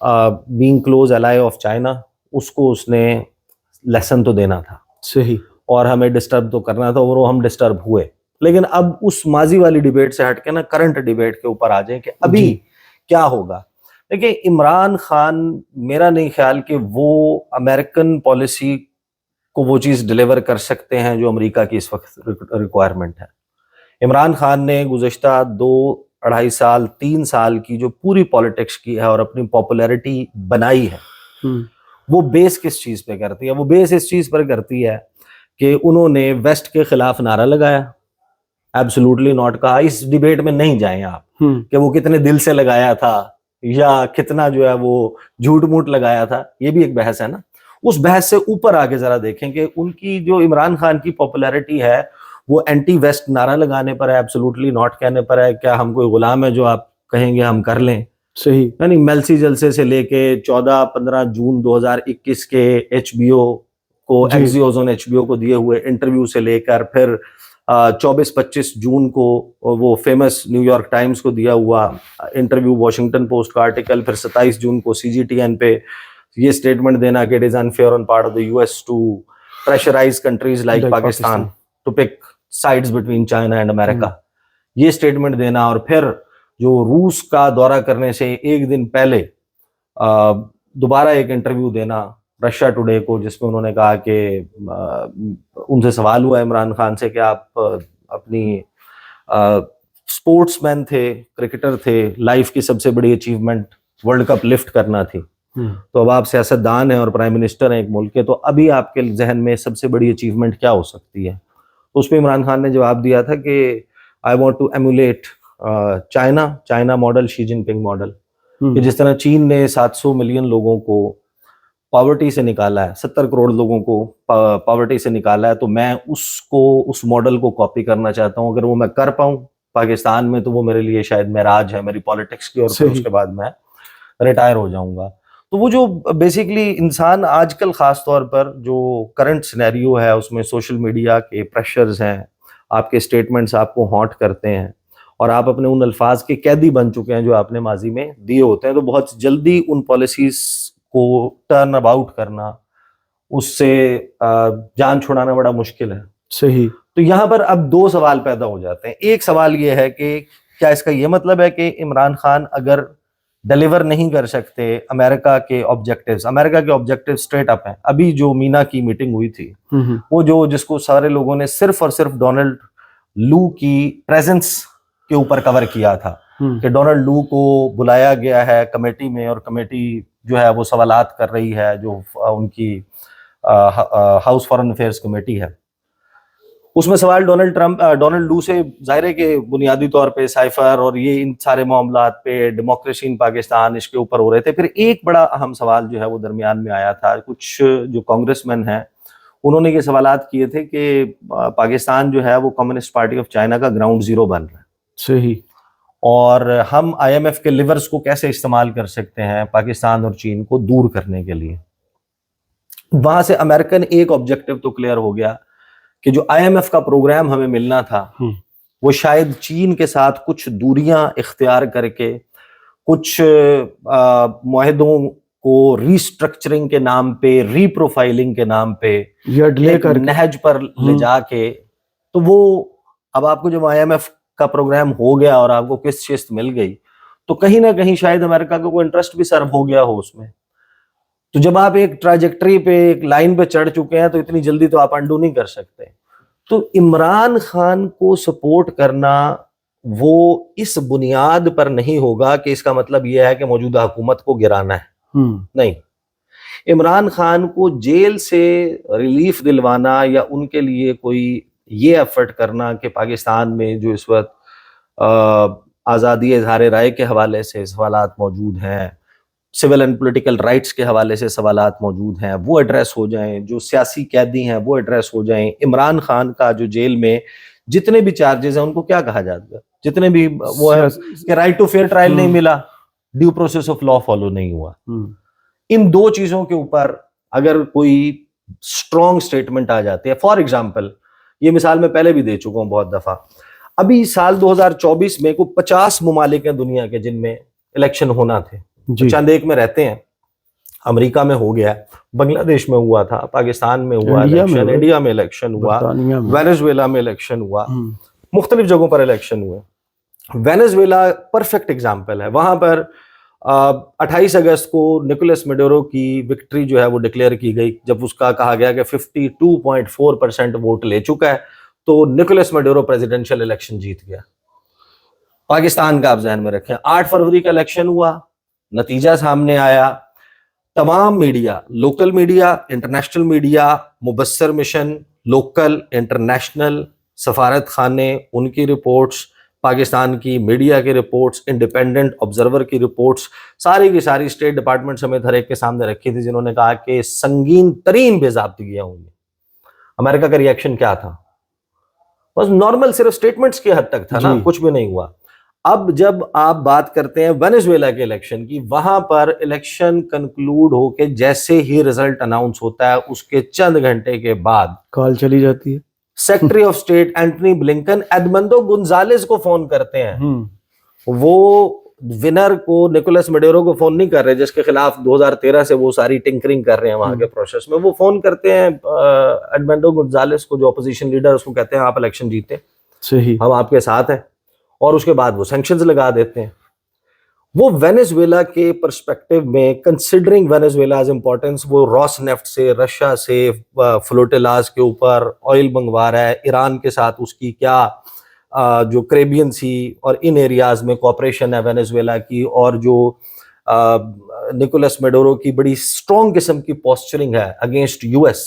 being close ally of China, اس کو اس نے lesson تو دینا تھا صحیح, اور ہمیں ڈسٹرب تو کرنا تھا, اور وہ ہم ڈسٹرب ہوئے. لیکن اب اس ماضی والی ڈیبیٹ سے ہٹ کے نا کرنٹ ڈیبیٹ کے اوپر آ جائیں کہ ابھی کیا ہوگا. دیکھیں عمران خان, میرا نہیں خیال کہ وہ امریکن پالیسی کو وہ چیز ڈلیور کر سکتے ہیں جو امریکہ کی اس وقت ریکوائرمنٹ ہے. عمران خان نے گزشتہ 2-2.5 سال 3 سال کی جو پوری پالیٹکس کی ہے اور اپنی پاپولیرٹی بنائی ہے, وہ بیس کس چیز پہ کرتی ہے؟ وہ بیس اس چیز پر کرتی ہے کہ انہوں نے ویسٹ کے خلاف نعرہ لگایا, ایبسولوٹلی ناٹ کہا. اس ڈیبیٹ میں نہیں جائیں آپ کہ وہ کتنے دل سے لگایا تھا یا کتنا جو ہے وہ جھوٹ موٹ لگایا تھا, یہ بھی ایک بحث ہے نا. اس بحث سے اوپر آ کے ذرا دیکھیں کہ ان کی جو عمران خان کی پاپولیرٹی ہے وہ اینٹی ویسٹ نعرہ لگانے پر ہے, ایبسولوٹلی ناٹ کہنے پر ہے. کیا ہم کوئی غلام ہے جو آپ کہیں گے ہم کر لیں؟ صحیح. یعنی میلسی جلسے سے لے کے 14-15 جون 2021 کے ایچ بی او کو, ایکزیوز آن ایچ بی او کو دیے ہوئے انٹرویو سے لے کر پھر 24-25 جون کو وہ فیمس نیو یارک ٹائمز کو دیا ہوا انٹرویو, واشنگٹن پوسٹ کا آرٹیکل, پھر 27 جون کو CGTN پہ یہ اسٹیٹمنٹ دینا کہ it is unfair on part of the US to pressurize countries like Pakistan to pick sides between China and America, یہ اسٹیٹمنٹ دینا. اور پھر جو روس کا دورہ کرنے سے ایک دن پہلے دوبارہ ایک انٹرویو دینا رشیا ٹوڈے کو, جس میں انہوں نے کہا کہ ان سے سوال ہوا عمران خان سے کہ آپ اپنی اسپورٹس مین تھے, کرکٹر تھے, لائف کی سب سے بڑی اچیومنٹ ورلڈ کپ لفٹ کرنا تھی, تو اب آپ سیاست دان ہیں اور پرائم منسٹر ہیں ایک ملک کے, تو ابھی آپ کے ذہن میں سب سے بڑی اچیومنٹ کیا ہو سکتی ہے؟ تو اس پہ عمران خان نے جواب دیا تھا کہ I want to emulate China model, Xi Jinping model, کہ جس طرح چین نے 700 ملین لوگوں کو پاورٹی سے نکالا ہے, 70 کروڑ لوگوں کو پاورٹی سے نکالا ہے, تو میں اس ماڈل کو کاپی کرنا چاہتا ہوں. اگر وہ میں کر پاؤں پاکستان میں تو وہ میرے لیے شاید معراج ہے میری پالیٹکس کی, اور پھر اس کے بعد میں ریٹائر ہو جاؤں گا. تو وہ جو بیسیکلی انسان آج کل خاص طور پر جو کرنٹ سینیریو ہے اس میں سوشل میڈیا کے پریشرز ہیں, آپ کے اسٹیٹمنٹس آپ کو ہانٹ کرتے ہیں, اور آپ اپنے ان الفاظ کے قیدی بن چکے ہیں جو آپ نے ماضی میں دیے ہوتے ہیں, تو بہت جلدی ان پالیسیز کو ٹرن اباؤٹ کرنا, اس سے جان چھڑانا بڑا مشکل ہے. صحیح. تو یہاں پر اب 2 سوال پیدا ہو جاتے ہیں. ایک سوال یہ ہے کہ کیا اس کا یہ مطلب ہے کہ عمران خان اگر ڈیلیور نہیں کر سکتے امریکہ کے آبجیکٹیو اسٹریٹ اپ ہیں. ابھی جو مینا کی میٹنگ ہوئی تھی وہ جس کو سارے لوگوں نے صرف اور صرف ڈونلڈ لو کی پریزنس کے اوپر کور کیا تھا کہ ڈونلڈ لو کو بلایا گیا ہے کمیٹی میں, اور کمیٹی جو ہے وہ سوالات کر رہی ہے, جو ان کی ہاؤس فارن افیئرس کمیٹی ہے. اس میں سوال ڈونلڈ لو سے ظاہر ہے کہ بنیادی طور پہ سائفر اور یہ ان سارے معاملات پہ, ڈیموکریسی ان پاکستان, اس کے اوپر ہو رہے تھے. پھر ایک بڑا اہم سوال جو ہے وہ درمیان میں آیا تھا. کچھ جو کانگریس مین ہیں انہوں نے یہ سوالات کیے تھے کہ پاکستان جو ہے وہ کمیونسٹ پارٹی آف چائنا کا گراؤنڈ زیرو بن رہا ہے. صحیح. اور ہم IMF کے لیورز کو کیسے استعمال کر سکتے ہیں پاکستان اور چین کو دور کرنے کے لیے. وہاں سے امریکن ایک آبجیکٹو تو کلیئر ہو گیا کہ جو IMF کا پروگرام ہمیں ملنا تھا وہ شاید چین کے ساتھ کچھ دوریاں اختیار کر کے, کچھ معاہدوں کو ریسٹرکچرنگ کے نام پہ, ری پروفائلنگ کے نام پہ, نہج پر لے جا کے, تو وہ اب آپ کو جب IMF کا پروگرام ہو گیا اور آپ کو کس شست مل گئی, تو کہیں نہ کہیں شاید امریکہ کا کوئی انٹرسٹ بھی سرو ہو گیا ہو اس میں. تو جب آپ ایک ٹریجیکٹری پہ, ایک لائن پہ چڑھ چکے ہیں تو اتنی جلدی تو آپ انڈو نہیں کر سکتے. تو عمران خان کو سپورٹ کرنا وہ اس بنیاد پر نہیں ہوگا کہ اس کا مطلب یہ ہے کہ موجودہ حکومت کو گرانا ہے. نہیں, عمران خان کو جیل سے ریلیف دلوانا یا ان کے لیے کوئی یہ ایفرٹ کرنا کہ پاکستان میں جو اس وقت آزادی اظہار رائے کے حوالے سے سوالات موجود ہیں, سول اینڈ پولیٹیکل رائٹس کے حوالے سے سوالات موجود ہیں, وہ ایڈریس ہو جائیں, جو سیاسی قیدی ہیں وہ ایڈریس ہو جائیں. عمران خان کا جو جیل میں جتنے بھی چارجز ہیں ان کو کیا کہا جاتا ہے, جتنے بھی وہ ہے کہ رائٹ ٹو فیئر ٹرائل نہیں ملا, due process of law follow نہیں ہوا. ان 2 چیزوں کے اوپر اگر کوئی اسٹرانگ اسٹیٹمنٹ آ جاتی ہے, فار ایگزامپل یہ مثال میں پہلے بھی دے چکا ہوں بہت دفعہ, ابھی سال 2024 میں کو 50 ممالک ہیں دنیا کے جن میں الیکشن ہونا تھے, جی چند ایک میں رہتے ہیں. امریکہ میں ہو گیا, بنگلہ دیش میں ہوا تھا, پاکستان میں ہوا الیکشن, انڈیا میں الیکشن ہوا, وینیزویلا میں الیکشن ہوا, مختلف جگہوں پر الیکشن ہوئے. وینیزویلا پرفیکٹ ایگزامپل ہے. وہاں پر 28 اگست کو نکولس میڈورو کی وکٹری جو ہے وہ ڈکلیئر کی گئی, جب اس کا کہا گیا کہ 52.4% ووٹ لے چکا ہے, تو نکولس میڈورو پریزیڈنشل الیکشن جیت گیا. پاکستان کا آپ ذہن میں رکھیں, 8 فروری کا الیکشن ہوا, نتیجہ سامنے آیا, تمام media, local media, international media, مبصر مشن, لوکل انٹرنیشنل, سفارت خانے, ان کی رپورٹس, پاکستان کی میڈیا کی رپورٹس, انڈیپینڈنٹ آبزرور کی رپورٹس, ساری کی ساری اسٹیٹ ڈپارٹمنٹ سمیت ہر ایک کے سامنے رکھی تھی, جنہوں نے کہا کہ سنگین ترین بے ضابطگیاں ہوں گی. امریکہ کا ریئیکشن کیا تھا؟ بس نارمل, صرف سٹیٹمنٹس کی حد تک تھا نا, کچھ بھی نہیں ہوا. اب جب آپ بات کرتے ہیں وینیزویلا کے الیکشن کی, وہاں پر الیکشن کنکلوڈ ہو کے جیسے ہی رزلٹ اناؤنس ہوتا ہے, اس کے چند گھنٹے کے بعد کال چلی جاتی ہے. Secretary of State Antony Blinken Edmundo Gonzalez کو فون کرتے ہیں. وہ ونر کو, نکولس میڈورو کو فون نہیں کر رہے, جس کے خلاف 2013 سے وہ ساری ٹنکرنگ کر رہے ہیں وہاں کے پروسیس میں. وہ فون کرتے ہیں ایڈمنڈو گونزالز کو, جو اپوزیشن لیڈر, اس کو کہتے ہیں آپ الیکشن جیتے, صحیح, ہم آپ کے ساتھ ہیں, اور اس کے بعد وہ سینکشنز لگا دیتے ہیں. وہ وینیزویلا کے پرسپیکٹو میں, کنسیڈرنگ وینیزویلاز امپورٹنس, وہ راس نیفٹ سے, رشیا سے فلوٹیلاز کے اوپر آئل منگوا رہا ہے, ایران کے ساتھ اس کی کیا جو کریبین سی اور ان ایریاز میں کوآپریشن ہے وینیزویلا کی, اور جو نکولس میڈورو کی بڑی اسٹرانگ قسم کی پوسچرنگ ہے اگینسٹ یو ایس,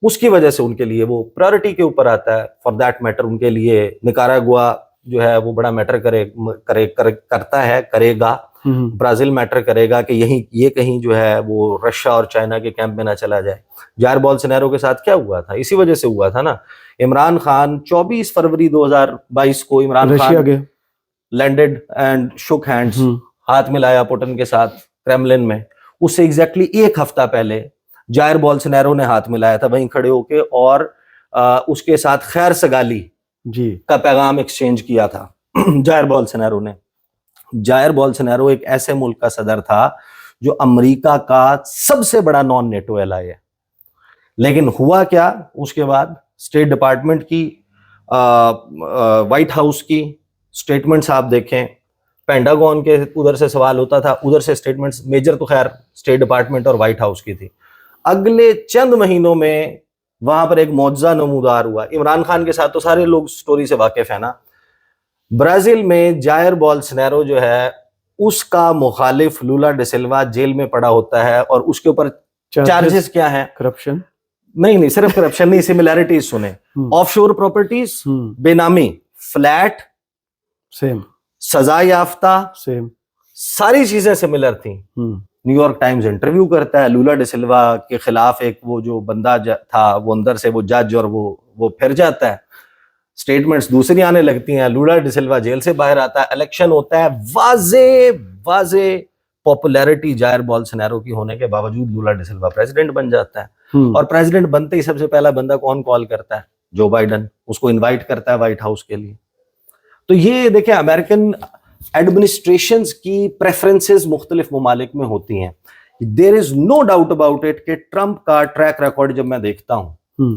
اس کی وجہ سے ان کے لیے وہ پرائورٹی کے اوپر آتا ہے. فار دیٹ میٹر ان کے لیے نکاراگوا جو ہے وہ بڑا میٹر کرتا ہے, کرے گا. برازیل میٹر کرے گا کہ یہ کہیں جو ہے وہ رشیا اور چائنا کے کیمپ میں نہ چلا جائے. جائر بولسونارو کے ساتھ کیا ہوا تھا؟ اسی وجہ سے ہوا تھا نا. عمران خان 24 فروری 2022 کو Imran Khan landed and shook hands, ہاتھ ملایا پوٹن کے ساتھ کریملن میں. اس سے ایگزیکٹلی ایک ہفتہ پہلے جائر بولسونارو نے ہاتھ ملایا تھا وہیں کھڑے ہو کے, اور اس کے ساتھ خیر سگالی کا پیغام ایکسچینج کیا تھا جائر بولسونارو نے. جائر بولسونارو ایک ایسے ملک کا صدر تھا جو امریکہ کا سب سے بڑا نان نیٹو ایلائی ہے. لیکن ہوا کیا اس کے بعد؟ اسٹیٹ ڈپارٹمنٹ کی, وائٹ ہاؤس کی اسٹیٹمنٹس آپ دیکھیں, پینٹاگون کے ادھر سے سوال ہوتا تھا, ادھر سے اسٹیٹمنٹس, میجر تو خیر اسٹیٹ ڈپارٹمنٹ اور وائٹ ہاؤس کی تھی. اگلے چند مہینوں میں وہاں پر ایک معجزہ نمودار ہوا. عمران خان کے ساتھ تو سارے لوگ سٹوری سے واقف ہیں نا. برازیل میں جائر بولسونارو جو ہے, اس کا مخالف لولا ڈی سلوا جیل میں پڑا ہوتا ہے, اور اس کے اوپر چارجز کیا ہیں؟ کرپشن نہیں, صرف کرپشن نہیں, سملیرٹیز سنیں. آف شور پراپرٹیز, بے نامی, فلیٹ, سیم, سزا یافتہ, سیم, ساری چیزیں سملر تھیں. نیو یارک ٹائمز انٹرویو کرتا ہے لولا ڈی سلوا کے خلاف, ایک وہ جو بندہ تھا وہ اندر سے وہ جج, اور وہ پھر جاتا ہے, سٹیٹمنٹس دوسری آنے لگتی ہیں, لولا ڈی سلوا جیل سے باہر آتا ہے, الیکشن ہوتا ہے, واضح پاپولیرٹی جائر بولسونارو کی ہونے کے باوجود لولا ڈی سلوا پریزیڈنٹ بن جاتا ہے. اور پریزیڈنٹ بنتے ہی سب سے پہلا بندہ کون کال کرتا ہے؟ Joe Biden. اس کو انوائٹ کرتا ہے وائٹ ہاؤس کے لیے. تو یہ دیکھیں, امریکن ایڈمنسٹریشنز کی پریفرنسز مختلف ممالک میں ہوتی ہیں. دیر از نو ڈاؤٹ اباؤٹ اٹ کہ ٹرمپ کا ٹریک ریکارڈ جب میں دیکھتا ہوں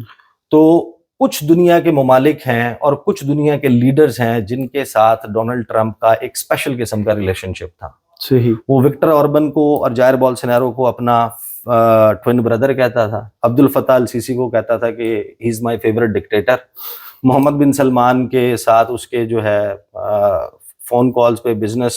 تو کچھ دنیا کے ممالک ہیں اور کچھ دنیا کے لیڈرز ہیں جن کے ساتھ ڈونلڈ ٹرمپ کا ایک اسپیشل قسم کا ریلیشن شپ تھا. صحیح. وہ وکٹر اوربن کو اور جائر بولسونارو کو اپنا ٹوین بردر کہتا تھا. عبد الفتاح السیسی کو کہتا تھا کہ ہی از مائی فیورٹ ڈکٹیٹر. محمد بن سلمان کے ساتھ اس کے جو ہے فون کالز پہ بزنس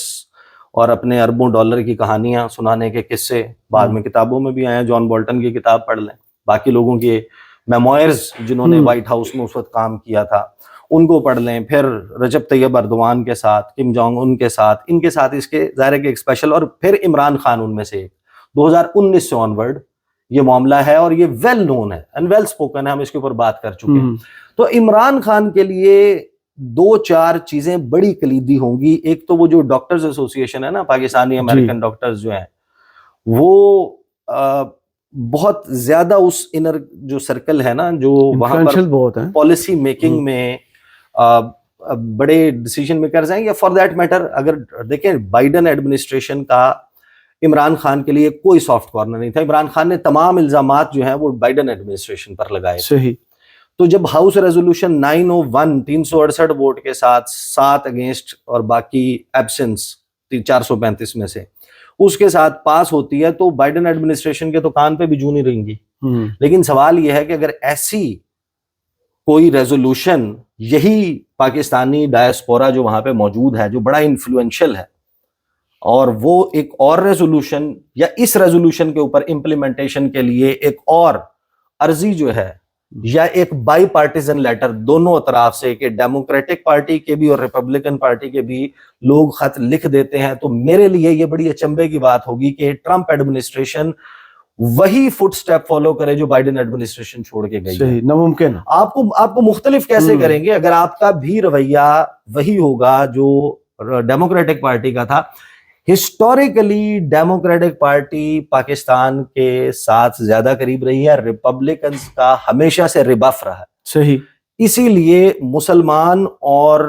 اور اپنے اربوں ڈالر کی کہانیاں سنانے کے قصے بعد میں کتابوں میں بھی آئے ہیں. جان بولٹن کی کتاب پڑھ لیں, باقی لوگوں کے میموائرز جنہوں نے وائٹ ہاؤس میں اس وقت کام کیا تھا ان کو پڑھ لیں. پھر رجب طیب اردوان کے ساتھ, کم جونگ ان کے ساتھ, ان کے ساتھ اس کے ظاہر ہے کہ ایک اسپیشل. اور پھر عمران خان ان میں سے ایک. 2019 سے آنورڈ یہ معاملہ ہے اور یہ ویل نون ہے اینڈ ویل اسپوکن ہے, ہم اس کے اوپر بات کر چکے ہیں. تو عمران خان کے لیے 2-4 چیزیں بڑی کلیدی ہوں گی. ایک تو وہ جو ڈاکٹرز ایسوسی ایشن ہے نا, پاکستانی امریکن ڈاکٹرز جو ہیں, وہ بہت زیادہ اس انر جو سرکل ہے نا جو وہاں پر پالیسی میکنگ میں بڑے ڈیسیجن میکرز ہیں. یا فار دیٹ میٹر اگر دیکھیں بائیڈن ایڈمنسٹریشن کا عمران خان کے لیے کوئی سافٹ کارنر نہیں تھا. عمران خان نے تمام الزامات جو ہیں وہ بائیڈن ایڈمنسٹریشن پر لگائے. صحیح. تو جب ہاؤس ریزولوشن 901 368 ووٹ کے ساتھ 7 اگینسٹ اور باقی ایبسنس 435 میں سے اس کے ساتھ پاس ہوتی ہے تو بائیڈن ایڈمنسٹریشن کے تو کان پہ بھی جوں نہیں رہیں گی. لیکن سوال یہ ہے کہ اگر ایسی کوئی ریزولوشن یہی پاکستانی ڈائسپورا جو وہاں پہ موجود ہے جو بڑا انفلوئنشل ہے اور وہ ایک اور ریزولوشن یا اس ریزولوشن کے اوپر امپلیمنٹیشن کے لیے ایک اور عرضی جو ہے یا ایک بائی پارٹیزن لیٹر دونوں اطراف سے کہ ڈیموکریٹک پارٹی کے بھی اور ریپبلکن پارٹی کے بھی لوگ خط لکھ دیتے ہیں تو میرے لیے یہ بڑی اچنبے کی بات ہوگی کہ ٹرمپ ایڈمنسٹریشن وہی فٹ سٹیپ فالو کرے جو بائیڈن ایڈمنسٹریشن چھوڑ کے گئی. صحیح. ناممکن. آپ کو مختلف کیسے کریں گے اگر آپ کا بھی رویہ وہی ہوگا جو ڈیموکریٹک پارٹی کا تھا. ہسٹوریکلی ڈیموکریٹک پارٹی پاکستان کے ساتھ زیادہ قریب رہی ہے, ریپبلکنز کا ہمیشہ سے ریبف رہا ہے. صحیح. اسی لیے مسلمان اور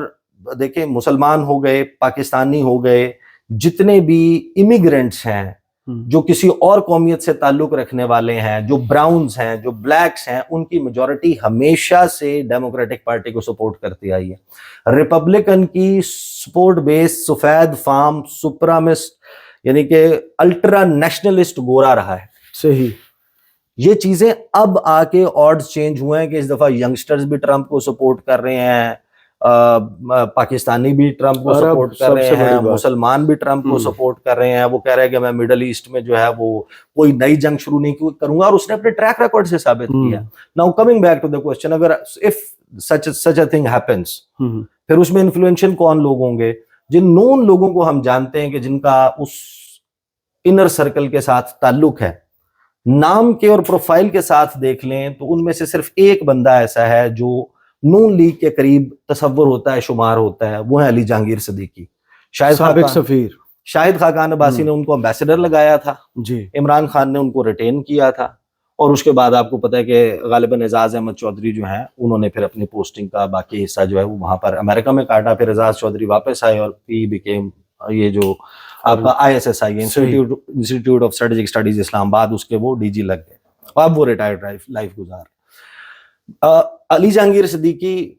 دیکھیں مسلمان ہو گئے, پاکستانی ہو گئے, جتنے بھی امیگرینٹس ہیں جو کسی اور قومیت سے تعلق رکھنے والے ہیں, جو براؤنز ہیں, جو بلیکس ہیں, ان کی میجورٹی ہمیشہ سے ڈیموکریٹک پارٹی کو سپورٹ کرتی آئی ہے. ریپبلکن کی سپورٹ بیس سفید فام سپرامسٹ یعنی کہ الٹرا نیشنلسٹ گورا رہا ہے. صحیح. یہ چیزیں اب آ کے آڈز چینج ہوئے ہیں کہ اس دفعہ ینگسٹرز بھی ٹرمپ کو سپورٹ کر رہے ہیں, پاکستانی بھی ٹرمپ کو سپورٹ کر رہے ہیں, مسلمان بھی ٹرمپ کو سپورٹ کر رہے ہیں. وہ کہہ رہے ہیں کہ میں مڈل ایسٹ میں جو ہے وہ کوئی نئی جنگ شروع نہیں کروں گا, اور اس نے اپنے ٹریک ریکارڈ سے ثابت کیا. Now coming back to the question, اگر if such a thing happens, پھر اس میں انفلوئنشل کون لوگ ہوں گے؟ جن نون لوگوں کو ہم جانتے ہیں کہ جن کا اس انر سرکل کے ساتھ تعلق ہے, نام کے اور پروفائل کے ساتھ دیکھ لیں تو ان میں سے صرف ایک بندہ ایسا ہے جو نون لیگ کے قریب تصور ہوتا ہے, شمار ہوتا ہے, وہ ہے علی جہانگیر صدیقی. سابق سفیر شاہد خاقان عباسی نے ان کو امبیسڈر لگایا تھا جی, عمران خان نے ان کو ریٹین کیا تھا, اور اس کے بعد آپ کو پتہ ہے کہ غالباً اعزاز احمد چودھری جو ہیں انہوں نے پھر اپنی پوسٹنگ کا باقی حصہ جو ہے وہ وہاں پر امریکہ میں کاٹا. پھر اعزاز چودھری واپس آئے اور پی بیکیم یہ جو آپ کا ISSI Institute of Strategic Studies Islamabad آباد, اس کے وہ DG لگ گئے. اب وہ ریٹائرڈ لائف گزار. علی جہانگیر صدیقی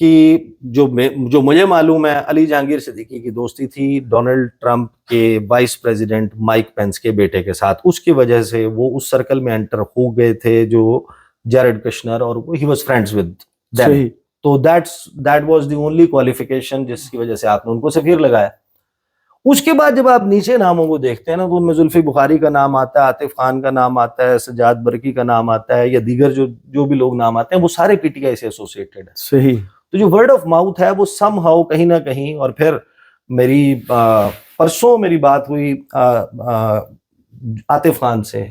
کی جو مجھے معلوم ہے, علی جہانگیر صدیقی کی دوستی تھی ڈونلڈ ٹرمپ کے وائس پریزیڈنٹ مائک پینس کے بیٹے کے ساتھ. اس کی وجہ سے وہ اس سرکل میں انٹر ہو گئے تھے جو جیرڈ کشنر, اور he was friends with them. تو that was the only qualification جس کی وجہ سے آپ نے ان کو سفیر لگایا. اس کے بعد جب آپ نیچے ناموں کو دیکھتے ہیں نا تو ان میں زلفی بخاری کا نام آتا ہے, عاطف خان کا نام آتا ہے, سجاد برقی کا نام آتا ہے, یا دیگر جو بھی لوگ نام آتے ہیں وہ سارے PTI سے ایسوسیٹڈ ہیں. صحیح. تو جو ورڈ آف ماؤتھ ہے وہ سم ہاؤ کہیں نہ کہیں, اور پھر میری پرسوں میری بات ہوئی عاطف خان سے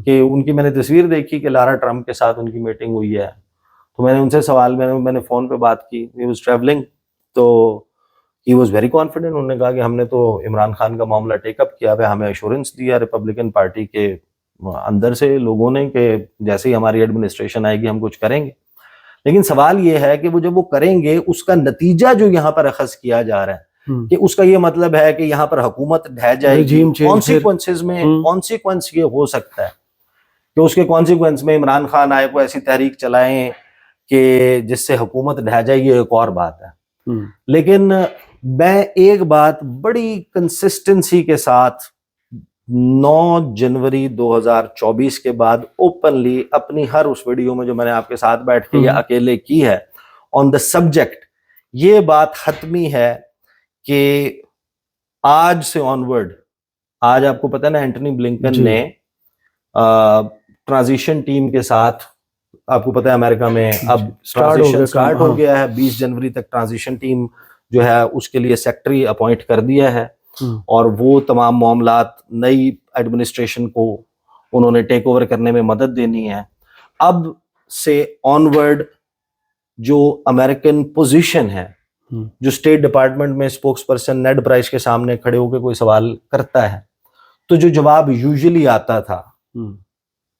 کہ ان کی میں نے تصویر دیکھی کہ لارا ٹرمپ کے ساتھ ان کی میٹنگ ہوئی ہے. تو میں نے ان سے سوال میں نے فون پہ بات کی, ہی واز ٹریولنگ, تو he was very confident. انہوں نے کہا کہ ہم نے تو عمران خان کا معاملہ ٹیک اپ کیا ہے, ہمیں ایشورنس دیا ریپبلکن پارٹی کے اندر سے لوگوں نے کہ جیسے ہی ہماری ایڈمنسٹریشن آئے گی ہم کچھ کریں گے. لیکن سوال یہ ہے کہ وہ جب وہ کریں گے اس کا نتیجہ جو یہاں پر اخذ کیا جا رہا ہے کہ اس کا یہ مطلب ہے کہ یہاں پر حکومت ڈھہ جائے گی. کانسیکوینسز میں کانسیکوینس یہ ہو سکتا ہے کہ اس کے کانسیکوینس میں عمران خان آئے کو ایسی تحریک چلائیں کہ جس سے حکومت ڈھہ جائے, یہ ایک اور بات ہے. لیکن میں ایک بات بڑی کنسسٹنسی کے ساتھ 9 جنوری 2024 کے بعد اوپنلی اپنی ہر اس ویڈیو میں جو میں نے آپ کے ساتھ بیٹھ کے یا اکیلے کی ہے آن دا سبجیکٹ, یہ بات حتمی ہے کہ آج سے آنورڈ, آج آپ کو پتہ ہے نا اینٹنی بلنکن نے ٹرانزیشن ٹیم کے ساتھ, آپ کو پتہ ہے امریکہ میں اب ٹرانزیشن سٹارٹ ہو گیا ہے, 20 جنوری تک ٹرانزیشن ٹیم جو ہے اس کے لیے سیکٹری اپوائنٹ کر دیا ہے, اور وہ تمام معاملات نئی ایڈمنسٹریشن کو انہوں نے ٹیک اوور کرنے میں مدد دینی ہے. اب سے آنورڈ جو امریکن پوزیشن ہے, جو اسٹیٹ ڈپارٹمنٹ میں اسپوکس پرسن نیڈ پرائس کے سامنے کھڑے ہو کے کوئی سوال کرتا ہے تو جو جواب یوزلی آتا تھا,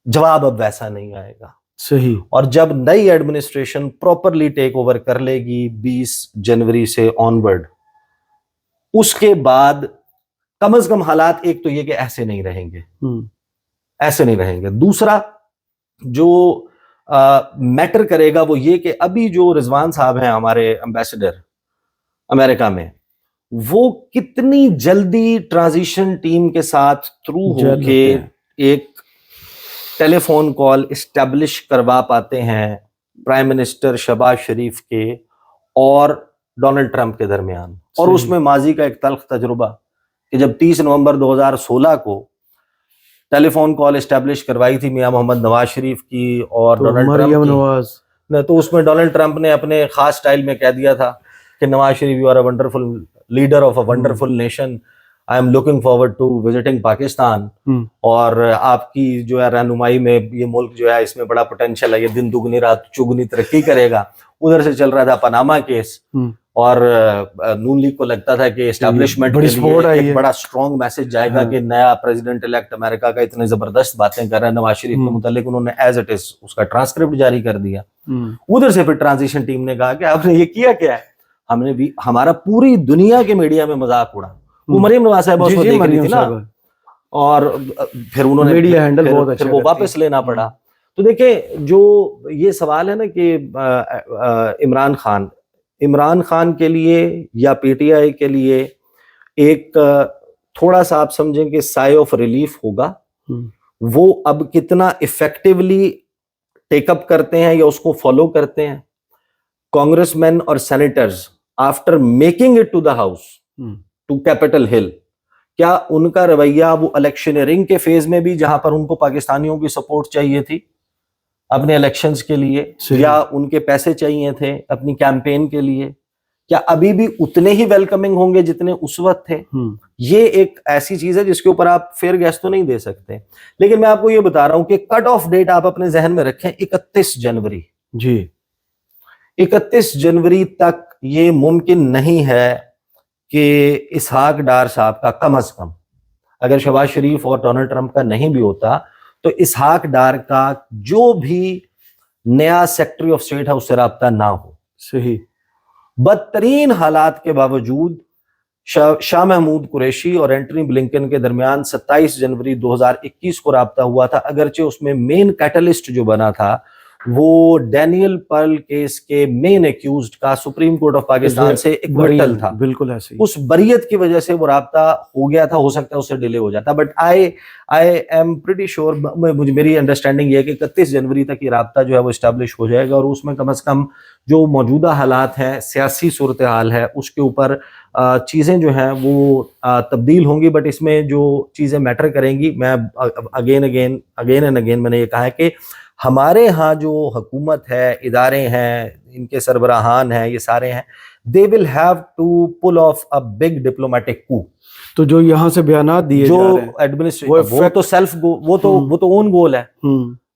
جواب اب ویسا نہیں آئے گا. صحیح. اور جب نئی ایڈمنسٹریشن پراپرلی ٹیک اوور کر لے گی 20 جنوری سے آنورڈ, اس کے بعد کم از کم حالات ایک تو یہ کہ ایسے نہیں رہیں گے، ایسے نہیں رہیں گے. دوسرا جو میٹر کرے گا وہ یہ کہ ابھی جو رضوان صاحب ہیں ہمارے امبیسڈر امریکہ میں، وہ کتنی جلدی ٹرانزیشن ٹیم کے ساتھ تھرو ہو کے ایک ٹیلی فون کال اسٹیبلش کروا پاتے ہیں پرائم منسٹر شہباز شریف کے اور ڈونلڈ ٹرمپ کے درمیان. اور اس میں ماضی کا ایک تلخ تجربہ کہ جب 30 نومبر 2016 کو ٹیلی فون کال اسٹیبلش کروائی تھی میاں محمد نواز شریف کی اور ڈونلڈ ٹرمپ کی، تو اس میں ڈونلڈ ٹرمپ نے اپنے خاص سٹائل میں کہہ دیا تھا کہ Nawaz Sharif you are a wonderful leader of a wonderful nation, I am looking forward to visiting Pakistan, اور آپ کی جو ہے رہنمائی میں یہ ملک جو ہے اس میں بڑا پوٹینشیل ہے، یہ دن دگنی رات چگنی ترقی کرے گا. ادھر سے چل رہا تھا پاناما کیس، اور نون لیگ کو لگتا تھا کہ اسٹیبلشمنٹ کے لیے ایک بڑا اسٹرانگ میسج جائے گا کہ نیا پریزیڈنٹ الیکٹ امریکہ کا اتنے زبردست باتیں کر رہا ہے نواز شریف کے متعلق. انہوں نے ایز اٹ از اس کا ٹرانسکرپٹ جاری کر دیا. ادھر سے پھر ٹرانزیشن ٹیم نے کہا کہ آپ نے یہ کیا کیا ہے، ہم نے بھی ہمارا پوری دنیا کے میڈیا میں مذاق اڑا. وہ مریم نواز صاحبہ اس کو دیکھ رہی تھی نا، اور پھر انہوں نے میڈیا ہینڈل بہت اچھا، پھر وہ واپس لینا پڑا. تو دیکھیں جو یہ سوال ہے نا کہ عمران خان کے لیے یا پی ٹی آئی کے لیے ایک تھوڑا سا آپ سمجھیں کہ سائے آف ریلیف ہوگا. وہ اب کتنا افیکٹولی ٹیک اپ کرتے ہیں یا اس کو فالو کرتے ہیں کانگریس مین اور senators after making it to the house to Capitol Hill. کیا ان کا رویہ وہ الیکشنئرنگ کے فیز میں بھی جہاں پر ان کو پاکستانیوں کی سپورٹ چاہیے تھی اپنے الیکشنز کے لیے، یا ان کے پیسے چاہیے تھے اپنی کیمپین کے لیے، کیا ابھی بھی اتنے ہی ویلکمنگ ہوں گے جتنے اس وقت تھے؟ یہ ایک ایسی چیز ہے جس کے اوپر آپ فیئر گیس تو نہیں دے سکتے. لیکن میں آپ کو یہ بتا رہا ہوں کہ کٹ آف ڈیٹ آپ اپنے ذہن میں رکھیں 31 جنوری. جی 31 جنوری تک یہ ممکن نہیں ہے کہ اسحاق ڈار صاحب کا، کم از کم اگر شہباز شریف اور ڈونلڈ ٹرمپ کا نہیں بھی ہوتا تو اسحاق ڈار کا جو بھی نیا سیکرٹری آف اسٹیٹ ہے اس سے رابطہ نہ ہو. صحیح. بدترین حالات کے باوجود شاہ محمود قریشی اور اینٹونی بلنکن کے درمیان 27 جنوری 2021 کو رابطہ ہوا تھا، اگرچہ اس میں مین کیٹلسٹ جو بنا تھا وہ ڈینیل پرل کیس کے مین ایکیوزڈ کا سپریم کورٹ آف پاکستان سے ایکوٹل تھا. بالکل ایسے اس بریت کی وجہ سے وہ رابطہ ہو گیا تھا، ہو سکتا ہے اس سے ڈیلے ہو جاتا، but I am pretty sure, میری انڈرسٹینڈنگ یہ ہے کہ 31 جنوری تک یہ رابطہ جو ہے وہ اسٹیبلش ہو جائے گا، اور اس میں کم از کم جو موجودہ حالات ہیں، سیاسی صورتحال ہے، اس کے اوپر چیزیں جو ہیں وہ تبدیل ہوں گی. بٹ اس میں جو چیزیں میٹر کریں گی، میں اگین اینڈ اگین میں نے یہ کہا ہے کہ ہمارے ہاں جو حکومت ہے، ادارے ہیں، ان کے سربراہان ہیں، یہ سارے ہیں، they will have to pull off a big diplomatic coup. تو جو یہاں سے بیانات دیے جا رہے ہیں ایڈمنسٹریشن وہ تو اون گول ہے.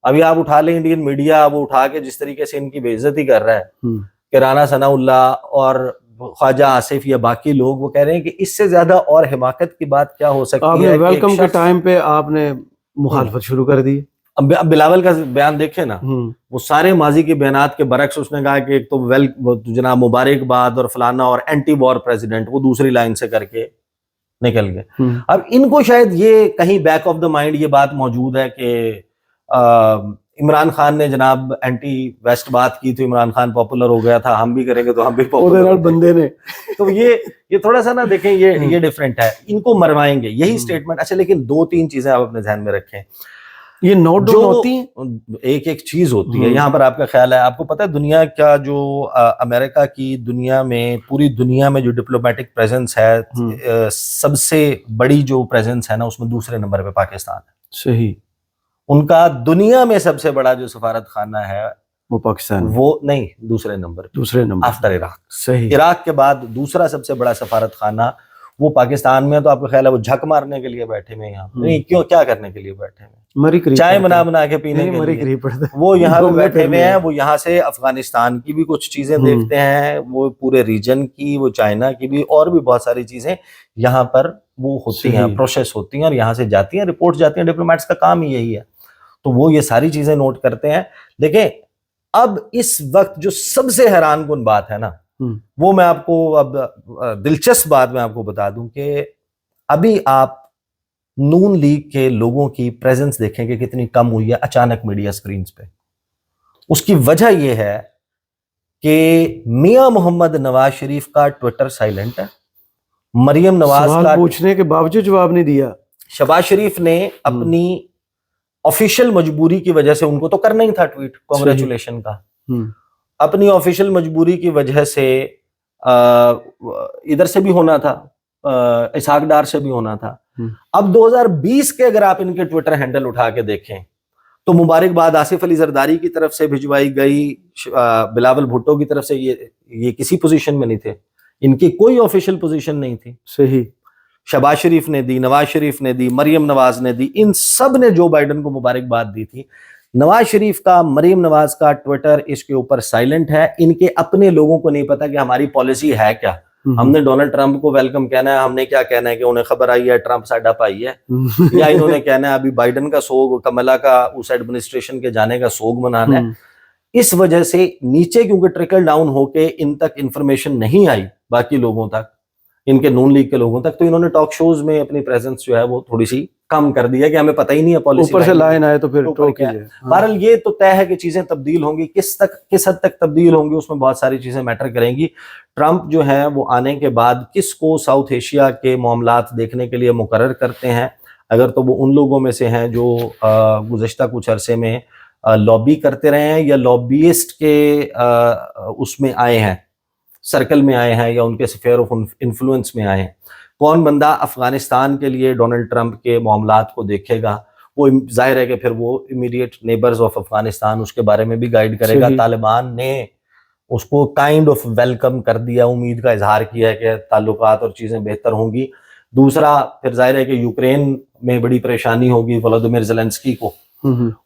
ابھی آپ اٹھا لیں انڈین میڈیا، وہ اٹھا کے جس طریقے سے ان کی بے عزتی کر رہا ہے کہ رانا ثناء اللہ اور خواجہ آصف یا باقی لوگ، وہ کہہ رہے ہیں کہ اس سے زیادہ اور حماقت کی بات کیا ہو سکتی ہے. ویلکم کے ٹائم پہ آپ نے مخالفت شروع کر دی. اب بلاول کا بیان دیکھیں نا، وہ سارے ماضی کے بیانات کے برعکس اس نے کہا کہ ایک تو جناب مبارکباد اور فلانا اور اینٹی وار پریزیڈنٹ، وہ دوسری لائن سے کر کے نکل گئے. اب ان کو شاید یہ کہیں بیک آف دا مائنڈ یہ بات موجود ہے کہ عمران خان نے جناب اینٹی ویسٹ بات کی تو عمران خان پاپولر ہو گیا تھا، ہم بھی کریں گے تو ہم بھی پاپولر بندے نے. تو یہ تھوڑا سا نا دیکھیں یہ ڈفرینٹ ہے، ان کو مروائیں گے یہی اسٹیٹمنٹ. اچھا لیکن 2-3 چیزیں آپ اپنے ذہن میں رکھیں، یہ نوٹ ڈاؤن ہوتی ہیں، ایک چیز ہوتی ہے یہاں پر. آپ کا خیال ہے، آپ کو پتا ہے دنیا کا جو امریکہ کی دنیا میں، پوری دنیا میں جو ڈپلومیٹک پریزنس ہے، سب سے بڑی جو پریزنس ہے نا، اس میں دوسرے نمبر پہ پاکستان ہے. صحیح. ان کا دنیا میں سب سے بڑا جو سفارت خانہ ہے وہ پاکستان، وہ نہیں، دوسرے نمبر آفٹر عراق. صحیح. عراق کے بعد دوسرا سب سے بڑا سفارت خانہ وہ پاکستان میں. تو آپ کا خیال ہے وہ جھک مارنے کے لیے بیٹھے ہوئے یہاں؟ نہیں، کیوں، کیا کرنے کے لیے بیٹھے ہوئے؟ چائے بنا کے پینے کے لیے وہ یہاں پہ بیٹھے ہوئے ہیں. وہ یہاں سے افغانستان کی بھی کچھ چیزیں دیکھتے ہیں، وہ پورے ریجن کی، وہ چائنا کی بھی، اور بھی بہت ساری چیزیں یہاں پر وہ ہوتی ہیں، پروسیس ہوتی ہیں، اور یہاں سے جاتی ہیں، رپورٹ جاتی ہیں. ڈپلومیٹس کا کام ہی یہی ہے. تو وہ یہ ساری چیزیں نوٹ کرتے ہیں. دیکھیں اب اس وقت جو سب سے حیران کن بات ہے نا، وہ میں آپ کو اب دلچسپ بات میں آپ کو بتا دوں کہ ابھی آپ نون لیگ کے لوگوں کی پریزنس دیکھیں کہ کتنی کم ہوئی ہے اچانک میڈیا سکرینز پہ. اس کی وجہ یہ ہے کہ میاں محمد نواز شریف کا ٹویٹر سائلنٹ ہے, مریم نواز سوال کا پوچھنے کے باوجود جواب نہیں دیا. شہباز شریف نے اپنی آفیشیل مجبوری کی وجہ سے, ان کو تو کرنا ہی تھا ٹویٹ کانگریچولیشن کا, اپنی آفیشیل مجبوری کی وجہ سے ادھر سے بھی ہونا تھا, اسحاق ڈار سے بھی ہونا تھا. اب 2020 کے اگر آپ ان کے ٹویٹر ہینڈل اٹھا کے دیکھیں تو مبارکباد آصف علی زرداری کی طرف سے بھجوائی گئی, بلاول بھٹو کی طرف سے, یہ کسی پوزیشن میں نہیں تھے, ان کی کوئی آفیشیل پوزیشن نہیں تھی. صحیح. شہباز شریف نے دی, نواز شریف نے دی, مریم نواز نے دی, ان سب نے جو بائیڈن کو مبارکباد دی تھی. نواز شریف کا, مریم نواز کا ٹویٹر اس کے اوپر سائلنٹ ہے. ان کے اپنے لوگوں کو نہیں پتا کہ ہماری پالیسی ہے کیا. ہم نے ڈونلڈ ٹرمپ کو ویلکم کہنا ہے, ہم نے کیا کہنا ہے کہ انہیں خبر آئی ہے ٹرمپ ساڈا بھائی ہے, یا انہوں نے کہنا ہے ابھی بائیڈن کا سوگ, کملا کا اس ایڈمنسٹریشن کے جانے کا سوگ منانا ہے. اس وجہ سے نیچے کیونکہ ٹرکل ڈاؤن ہو کے ان تک انفارمیشن نہیں آئی باقی لوگوں تک, ان کے نون لیگ کے لوگوں تک, تو انہوں نے ٹاک شوز میں اپنی پریزنس جو ہے وہ تھوڑی سی کم کر دیا کہ ہمیں پتہ ہی نہیں ہے پالیسی. اوپر سے لائن آئے تو پھر ٹوک کیجئے. بہرحال یہ تو طے ہے کہ چیزیں تبدیل ہوں گی, کس حد تک تبدیل ہوں گی اس میں بہت ساری چیزیں میٹر کریں گی. ٹرمپ جو ہے وہ آنے کے بعد کس کو ساؤتھ ایشیا کے معاملات دیکھنے کے لیے مقرر کرتے ہیں, اگر تو وہ ان لوگوں میں سے ہیں جو گزشتہ کچھ عرصے میں لابی کرتے رہے ہیں یا لابیسٹ کے اس میں آئے ہیں, سرکل میں آئے ہیں, یا ان کے سفیر آف انفلوئنس میں آئے ہیں. کون بندہ افغانستان کے لیے ڈونلڈ ٹرمپ کے معاملات کو دیکھے گا, وہ ظاہر ہے کہ پھر وہ امیڈیٹ نیبرز آف افغانستان اس کے بارے میں بھی گائیڈ کرے گا. طالبان نے اس کو کائنڈ آف ویلکم کر دیا, امید کا اظہار کیا ہے کہ تعلقات اور چیزیں بہتر ہوں گی. دوسرا پھر ظاہر ہے کہ یوکرین میں بڑی پریشانی ہوگی ولادیمیر زیلنسکی کو,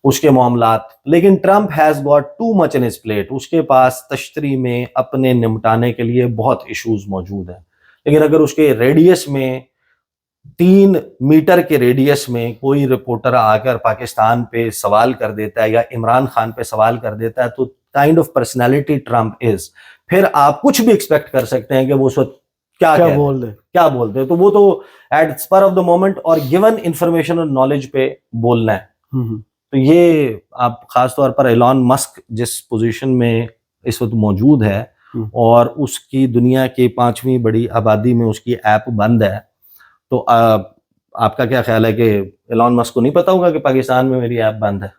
اس کے معاملات. لیکن Trump has got too much in his plate, اس کے پاس تشتری میں اپنے نمٹانے کے لیے بہت ایشوز موجود ہیں. لیکن اگر اس کے ریڈیس میں 3 میٹر کے ریڈیس میں کوئی رپورٹر آ کر پاکستان پہ سوال کر دیتا ہے یا عمران خان پہ سوال کر دیتا ہے, تو کائنڈ آف پرسنالٹی ٹرمپ از, پھر آپ کچھ بھی ایکسپیکٹ کر سکتے ہیں کہ وہ اس وقت کیا بولتے ہیں. تو وہ تو at spur of the moment اور گیون انفارمیشن اور نالج پہ بولنا ہے. تو یہ آپ خاص طور پر ایلان مسک جس پوزیشن میں اس وقت موجود ہے, اور اس کی دنیا کی 5ویں بڑی آبادی میں اس کی ایپ بند ہے, تو آپ کا کیا خیال ہے کہ ایلان مسک کو نہیں پتا ہوگا کہ پاکستان میں میری ایپ بند ہے؟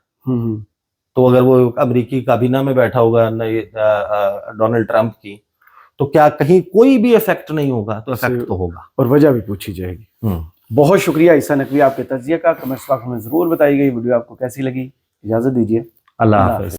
تو اگر وہ امریکی کابینہ میں بیٹھا ہوگا ڈونلڈ ٹرمپ کی, تو کیا کہیں کوئی بھی افیکٹ نہیں ہوگا؟ تو افیکٹ تو ہوگا, اور وجہ بھی پوچھی جائے گی. بہت شکریہ عیسیٰ نقوی آپ کے تجزیے کا. کمنٹس باکس میں ضرور بتائیے گا یہ ویڈیو آپ کو کیسی لگی. اجازت دیجیے, اللہ حافظ.